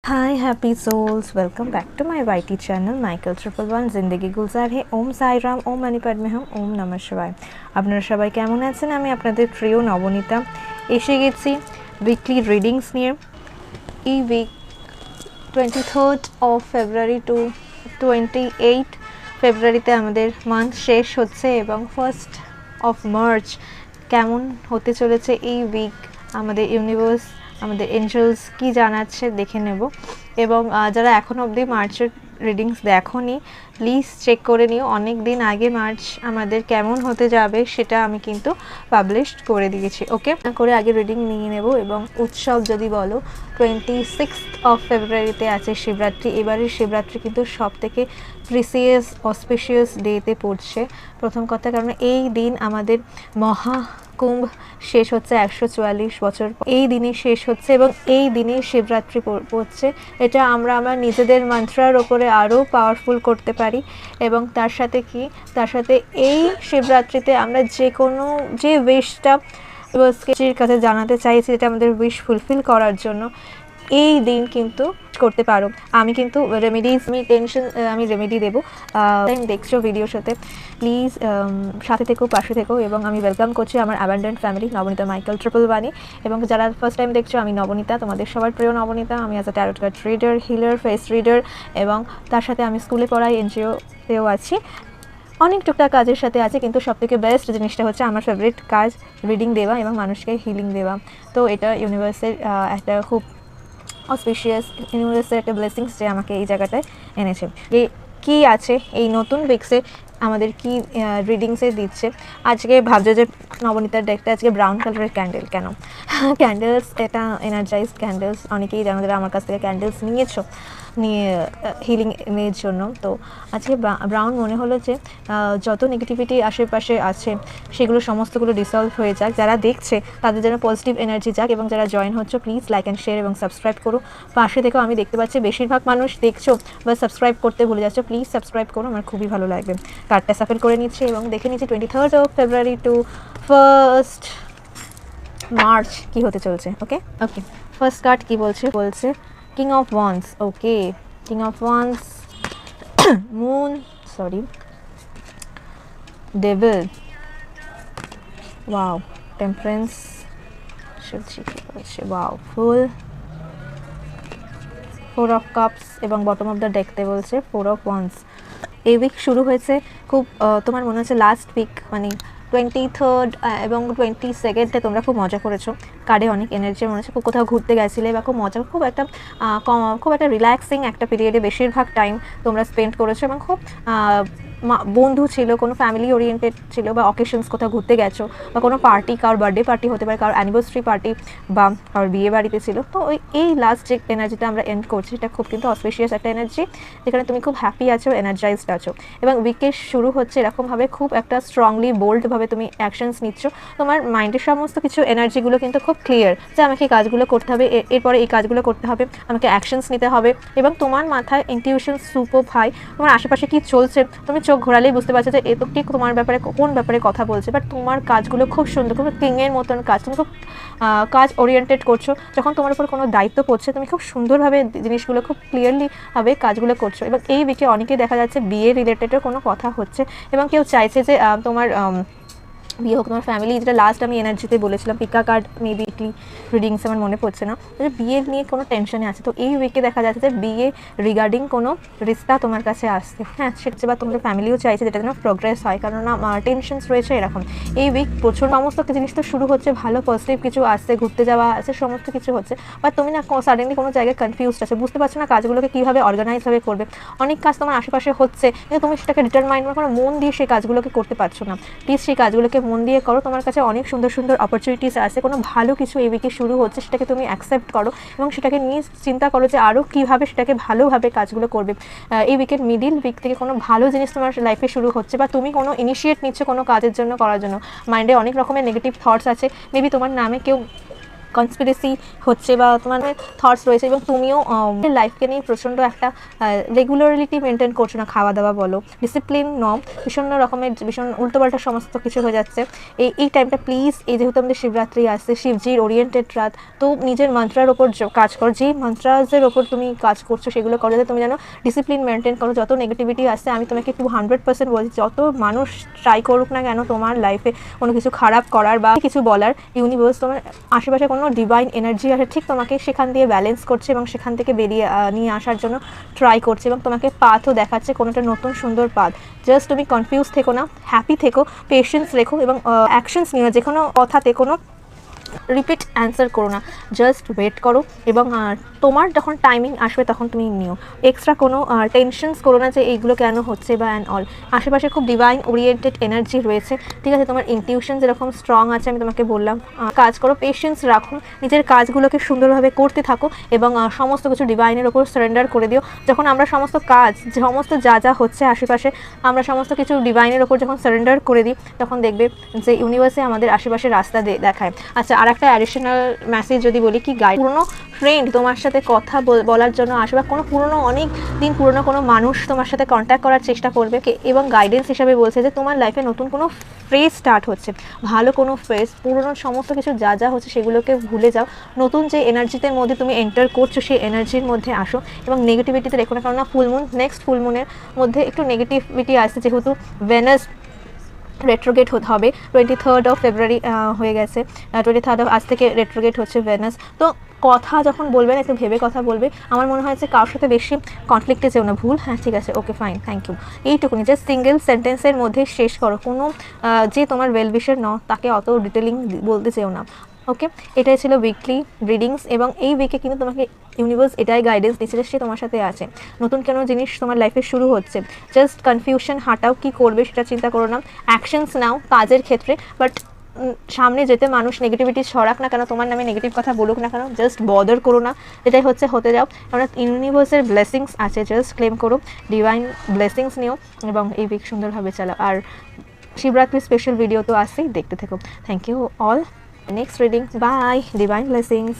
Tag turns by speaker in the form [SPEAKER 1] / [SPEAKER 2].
[SPEAKER 1] Hi happy souls, welcome back to my YT channel Michael 111 জিন্দেগি গুলজার হে। ওম সাই রাম, ওম মানি পদ্মে হম, ওম নমঃ শিবায়। আপনারা সবাই কেমন আছেন? আমি আপনাদের প্রিয় নবনীতা এসে গেছি উইকলি রিডিংস নিয়ে। এই week 23rd of February to 28 ফেব্রুয়ারিতে আমাদের মান্থ শেষ হচ্ছে এবং 1st of March কেমন হতে চলেছে এই উইক, আমাদের ইউনিভার্স, আমাদের এঞ্জেলস কি জানাচ্ছে দেখে নেব। এবং যারা এখন অবধি মার্চের রিডিংস দেখোনি প্লিজ চেক করে নিও। অনেক দিন আগে মার্চ আমাদের কেমন হতে যাবে সেটা আমি কিন্তু পাবলিশ করে দিয়েছি। ওকে করে আগে রিডিং নিয়ে নেব। এবং উৎসব যদি বলো, 26th of ফেব্রুয়ারিতে আছে শিবরাত্রি। এবারের শিবরাত্রি কিন্তু সব থেকে প্রিসিয়াস অসপিশিয়াস ডেতে পড়ছে। প্রথম কথা কারণ এই দিন আমাদের মহাকুম্ভ শেষ হচ্ছে 144 বছর এই দিনে শেষ হচ্ছে এবং এই দিনে শিবরাত্রি পড়ছে। এটা আমরা আমার নিজেদের মন্ত্রার ওপরে আরও পাওয়ারফুল করতে পারি। এবং তার সাথে এই শিবরাত্রিতে আমরা যে উইশটা ইউনিভার্সের কাছে জানাতে চাইছি, যেটা আমাদের উইশ ফুলফিল করার জন্য এই দিন কিন্তু করতে পারো। আমি কিন্তু আমি রেমেডি দেবো। টাইম দেখছো ভিডিওর সাথে প্লিজ সাথে থেকো, পাশে থেকো। এবং আমি ওয়েলকাম করছি আমার অ্যাবান্ডেন্ট ফ্যামিলি নবনীতা মাইকেল 111। এবং যারা ফার্স্ট টাইম দেখছো, আমি নবনীতা, তোমাদের সবার প্রিয় নবনীতা। আমি as a tarot card reader, healer, face reader এবং তার সাথে আমি স্কুলে পড়াই, এনজিওতেও আছি, অনেক টুকটাক কাজের সাথে আছে। কিন্তু সবথেকে বেস্ট জিনিসটা হচ্ছে আমার ফেভারিট কাজ রিডিং দেওয়া এবং মানুষকে হিলিং দেওয়া। তো এটা ইউনিভার্সের একটা খুব অসপিশিয়াস, ইউনিভার্সের একটা ব্লেসিংস যে আমাকে এই জায়গাটায় এনেছে। কি আছে এই নতুন উইক্সে আমাদের কি রিডিংসে দিচ্ছে। আজকে ভাবছো যে নবনীতার ডেকটা আজকে ব্রাউন কালারের ক্যান্ডেল কেন? ক্যান্ডেলস এটা এনার্জাইজড ক্যান্ডেলস, অনেকেই জানো যারা আমার কাছ থেকে ক্যান্ডেলস নিয়ে হিলিং এর জন্য। তো আজকে ব্রাউন মনে হলো যে যত নেগেটিভিটি আশেপাশে আছে সেগুলো সমস্তগুলো ডিসলভ হয়ে যাক। যারা দেখছে তাদের যেন পজিটিভ এনার্জি যাক। এবং যারা জয়েন হচ্ছে প্লিজ লাইক অ্যান্ড শেয়ার এবং সাবস্ক্রাইব করো। পাশে থেকেও আমি দেখতে পাচ্ছি বেশিরভাগ মানুষ দেখছো বা সাবস্ক্রাইব করতে ভুলে যাচ্ছ। প্লিজ সাবস্ক্রাইব করো, আমার খুবই ভালো লাগবে। কার্ডটা সাফল করে নিচ্ছি এবং দেখে নিচ্ছি 23rd of February to 1st March কি হতে চলছে। ওকে ফার্স্ট কার্ড কি বলছে king of wands. Okay king of wands, moon, devil, wow, temperance, শিবজি কি বলছে, ওয়াও, ফুল, 4 of cups এবং বটম অফ দ্য ডেকতে বলছে 4 of wands। এই উইক শুরু হয়েছে খুব তোমার মনে হচ্ছে লাস্ট উইক মানে 23rd এবং 22ndে তোমরা খুব মজা করেছো। কার্ডে অনেক এনার্জি মনে হচ্ছে, কোথাও ঘুরতে গেছিলে বা খুব মজা, খুব একটা রিল্যাক্সিং একটা পিরিয়ডে বেশিরভাগ টাইম তোমরা স্পেন্ড করেছো। এবং খুব বন্ধু ছিল, কোনো ফ্যামিলি ওরিয়েন্টেড ছিল বা অকেশনস কোথাও ঘুরতে গেছো বা কোনো পার্টি, কারোর বার্থডে পার্টি হতে পারে, কারোর অ্যানিভার্সারি পার্টি বা কারোর বিয়ে বাড়িতে ছিল। তো এই লাস্ট যে এনার্জিটা আমরা এন্ড করছি এটা খুব কিন্তু অসপিশিয়াস একটা এনার্জি, যেখানে তুমি খুব হ্যাপি আছো, এনার্জাইজড আছো। এবং উইকের শুরু হচ্ছে এরকমভাবে খুব একটা স্ট্রংলি বোল্ডভাবে তুমি অ্যাকশনস নিচ্ছ। তোমার মাইন্ডের সমস্ত কিছু এনার্জিগুলো কিন্তু খুব ক্লিয়ার যে আমাকে এই কাজগুলো করতে হবে, এরপরে এই কাজগুলো করতে হবে, আমাকে অ্যাকশনস নিতে হবে। এবং তোমার মাথায় ইনটিউশন সুপার হাই। তোমার আশেপাশে কি চলছে তুমি চোখ ঘোরালেই বুঝতে পারছো যে এত ঠিক তোমার ব্যাপারে কোন ব্যাপারে কথা বলছে। বাট তোমার কাজগুলো খুব সুন্দর, খুব কিংয়ের মতন কাজ, তুমি খুব কাজ ওরিয়েন্টেড করছো। যখন তোমার উপর কোনো দায়িত্ব পড়ছে তুমি খুব সুন্দরভাবে জিনিসগুলো খুব ক্লিয়ারলি ভাবে কাজগুলো করছো। এবং এই উইকে অনেকেই দেখা যাচ্ছে বিয়ে রিলেটেডও কোনো কথা হচ্ছে এবং কেউ চাইছে যে তোমার বিয়ে হোক, তোমার ফ্যামিলি, যেটা লাস্ট আমি এনার্জিতে বলেছিলাম, Pika card maybe weekly readings আমার মনে পড়ছে না, যে বিয়ে নিয়ে কোনো টেনশনে আছে। তো এই উইকে দেখা যাচ্ছে যে বিয়ে রিগার্ডিং কোনো রিস্তা তোমার কাছে আসছে, হ্যাঁ সেটা বা তোমাদের ফ্যামিলিও চাইছে যেটা যেন প্রোগ্রেস হয়, কারণ টেনশনস রয়েছে এরকম। এই উইক প্রচুর সমস্ত জিনিস তো শুরু হচ্ছে, ভালো পজিটিভ কিছু আসছে, ঘুরতে যাওয়া আছে, সমস্ত কিছু হচ্ছে। বাট তুমি না সাডেনলি কোনো জায়গায় কনফিউজড আছে, বুঝতে পারছো না কাজগুলোকে কীভাবে অর্গানাইজভাবে করবে। অনেক কাজ তোমার আশেপাশে হচ্ছে কিন্তু তুমি সেটাকে ডিটারমাইন্ড করে মন দিয়ে সেই কাজগুলোকে করতে পারছো না। প্লিজ সেই কাজগুলোকে মন দিয়ে করো। তোমার কাছে অনেক সুন্দর সুন্দর অপরচুনিটিস আছে, কোনো ভালো কিছু এই উইকে শুরু হচ্ছে, সেটাকে তুমি অ্যাকসেপ্ট করো এবং সেটাকে নিয়ে চিন্তা করো যে আরও কীভাবে সেটাকে ভালোভাবে কাজগুলো করবে। এই উইকের মিডিল উইক থেকে কোনো ভালো জিনিস তোমার লাইফে শুরু হচ্ছে বা তুমি কোনো ইনিশিয়েট নিচ্ছ কোনো কাজের জন্য করার জন্য। মাইন্ডে অনেক রকমের নেগেটিভ থটস আছে, মেবি তোমার নামে কেউ কনস্পিরেসি হচ্ছে বা তোমার থটস রয়েছে এবং তুমিও লাইফকে নিয়ে প্রচণ্ড একটা রেগুলারিটি মেনটেন করছো না, খাওয়া দাওয়া বলো, ডিসিপ্লিন নম, ভীষণ রকমের ভীষণ উল্টোপাল্টা সমস্ত কিছু হয়ে যাচ্ছে, এই টাইমটা প্লিজ, এই যেহেতু আমাদের শিবরাত্রি আসছে, শিবজির ওরিয়েন্টেড রাত, তো নিজের মন্ত্রার ওপর কাজ করো, যেই মন্ত্রাজের ওপর তুমি কাজ করছো সেগুলো করো, যাতে তুমি যেন ডিসিপ্লিন মেনটেন করো। যত নেগেটিভিটি আসছে আমি তোমাকে 200% বলছি, যত মানুষ ট্রাই করুক না কেন তোমার লাইফে কোনো কিছু খারাপ করার বা কিছু বলার, ইউনিভার্স তোমার আশেপাশে কোনো ডিভাইন এনার্জি আছে, ঠিক তোমাকে সেখান দিয়ে ব্যালেন্স করছে এবং সেখান থেকে বেরিয়ে নিয়ে আসার জন্য ট্রাই করছে এবং তোমাকে পাথও দেখাচ্ছে, কোনো একটা নতুন সুন্দর পাথ। জাস্ট তুমি কনফিউজ থেকো না, হ্যাপি থেকো, পেশেন্স রেখো এবং অ্যাকশনস নিও, যে কোনো কথাতে কোনো রিপিট অ্যান্সার করো না, জাস্ট ওয়েট করো এবং তোমার যখন টাইমিং আসবে তখন তুমি নিও। এক্সট্রা কোনো টেনশনস করো না যে এইগুলো কেন হচ্ছে বা অ্যান্ড অল। আশেপাশে খুব ডিভাইন ওরিয়েন্টেড এনার্জি রয়েছে, ঠিক আছে, তোমার ইনটিউশন যেরকম স্ট্রং আছে আমি তোমাকে বললাম, কাজ করো, পেশেন্স রাখো, নিজের কাজগুলোকে সুন্দরভাবে করতে থাকো এবং সমস্ত কিছু ডিভাইনের ওপর সারেন্ডার করে দিও। যখন আমরা সমস্ত কাজ, সমস্ত যা যা হচ্ছে আশেপাশে, আমরা সমস্ত কিছু ডিভাইনের ওপর যখন সারেন্ডার করে দিই, তখন দেখবে যে ইউনিভার্সে আমাদের আশেপাশে রাস্তা দেখায়। আচ্ছা, আর একটা অ্যাডিশনাল মেসেজ যদি বলি, কি গাইড, পুরনো ফ্রেন্ড তোমার সাথে কথা বলার জন্য আসবে, কোনো পুরনো অনেক দিন পুরনো কোনো মানুষ তোমার সাথে কন্ট্যাক্ট করার চেষ্টা করবে এবং গাইডেন্স হিসাবে বলছে যে তোমার লাইফে নতুন কোনো ফেজ স্টার্ট হচ্ছে, ভালো কোনো ফেজ, পুরনো সমস্ত কিছু যা যা হচ্ছে সেগুলোকে ভুলে যাও, নতুন যে এনার্জিতে মধ্যে তুমি এন্টার করছো সেই এনার্জির মধ্যে আসো এবং নেগেটিভিটিতে রেখো না, কারণ ফুলমুন, নেক্সট ফুলমুনের মধ্যে একটু নেগেটিভিটি আসছে, যেহেতু ভেনাস রেট্রোগেট হবে 23rd of February হয়ে গেছে, 23rd আজ থেকে রেট্রোগেট হচ্ছে ভেনাস। তো কথা যখন বলবে না, একটু ভেবে কথা বলবে। আমার মনে হয় যে কারোর সাথে বেশি কনফ্লিক্টে যেও না, ভুল, হ্যাঁ ঠিক আছে, ওকে ফাইন, থ্যাংক ইউ, এইটুকুনি, জাস্ট সিঙ্গেল সেন্টেন্সের মধ্যে শেষ করো, কোনো যে তোমার ওয়েল উইশার ন তাকে অত ডিটেলিং বলতে চেও না। ওকে, এটাই ছিল উইকলি রিডিংস এবং এই উইকে কিন্তু তোমাকে ইউনিভার্স এটাই গাইডেন্স দিচ্ছে যে সে তোমার সাথে আছে, নতুন কোনো জিনিস তোমার লাইফে শুরু হচ্ছে, জাস্ট কনফিউশন হাটাও, কী করবে সেটা চিন্তা করো না, অ্যাকশনস নাও কাজের ক্ষেত্রে, বাট সামনে যেতে মানুষ নেগেটিভিটি ছড়াক না কেন, তোমার নামে নেগেটিভ কথা বলুক না কেন, জাস্ট বদার করো না, এটাই হচ্ছে হতে যাও, আমরা ইউনিভার্সের ব্লেসিংস আছে, জাস্ট ক্লেম করো, ডিভাইন ব্লেসিংস নিও এবং এই উইক সুন্দরভাবে চালাও। আর শিবরাত্রি স্পেশাল ভিডিও তো আসছেই, দেখতে থেকো। Thank you all, next reading, bye, divine blessings.